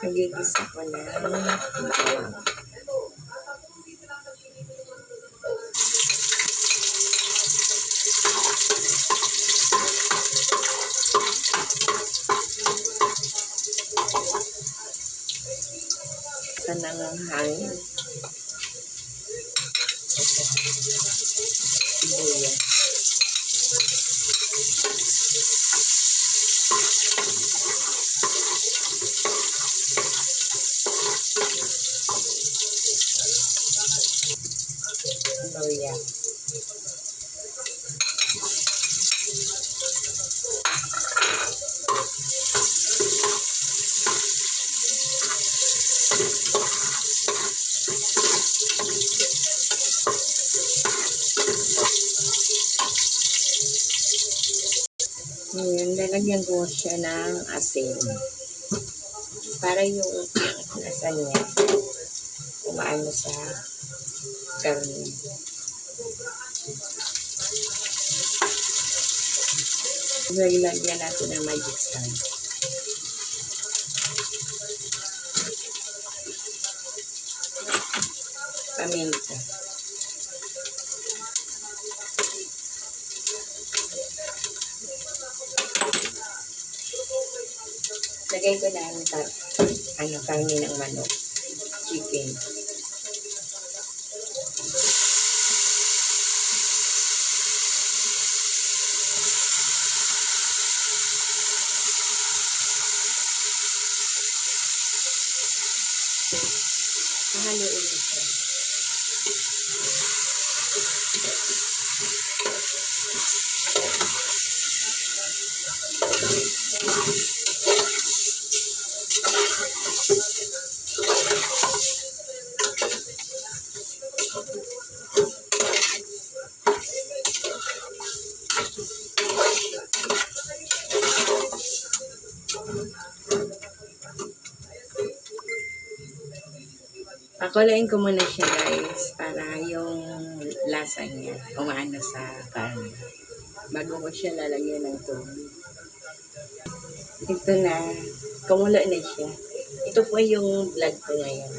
Nagigisa ko na. Sana ng hangin. Sibuyas. Luya. Ngayon, lalagyan ko siya ng asin. Para yung nasa niya, umaano sa karne. Lagyan natin ng magic star. Paminta. Lagay ko na ang karne ng manok. Chicken. Haluin ko siya. Pakulain ko muna siya guys para yung lasa niya umaano sa karne. Bago ko siya lalagyan ng tubig. Ito na. Kumulo na siya. Ito po yung vlog ko ngayon.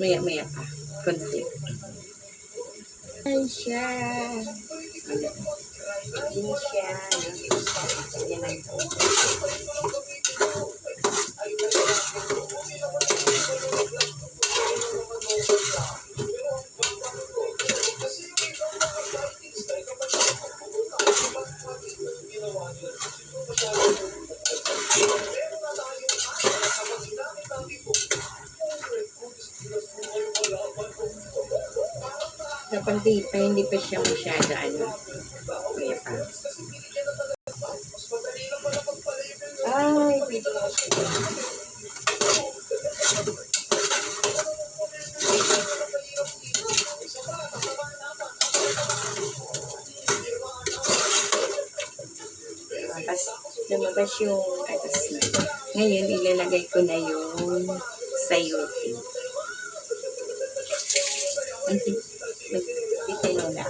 Maya-maya pa. Konti. Ayan siya. Ayan siya. Ayan ang kapag hindi pa siya masyado kaya pa. Ay, pwede mo siya. Tapos lumabas yung atas na. Ngayon, ilalagay ko na yung sayote. Nagtitilo na.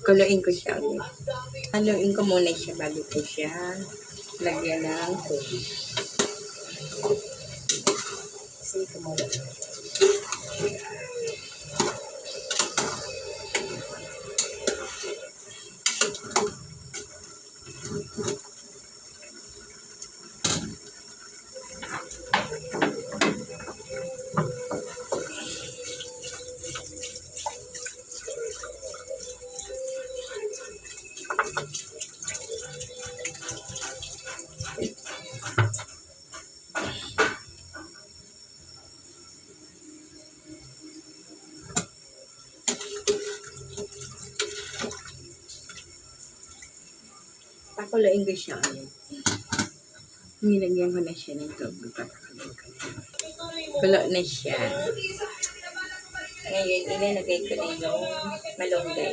Kuluin ko siya ulit. Haluin ko muna siya bago ko siya lagyan ng tubig. Kasi kumulo. Pakuluin ko siya ulit. Nilagyan ko na siya ng tubig. Kulo na siya. Ngayon, ilalagay ko na yung malunggay.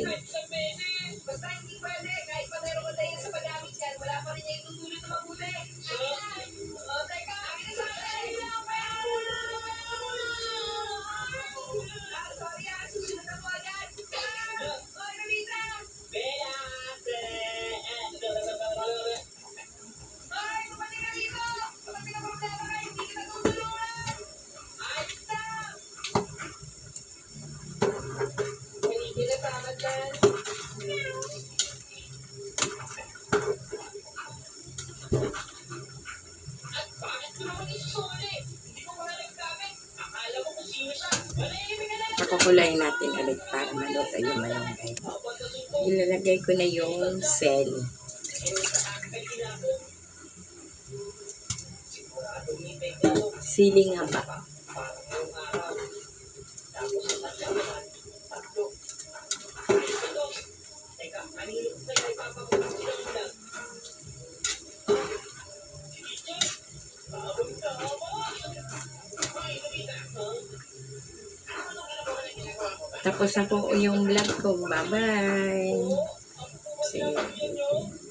Pakukulayin natin ulit para maluto yung malunggay. Ilalagay ko na yung seli. Siling haba. Tapos na po yung vlog ko. Bye-bye. See you.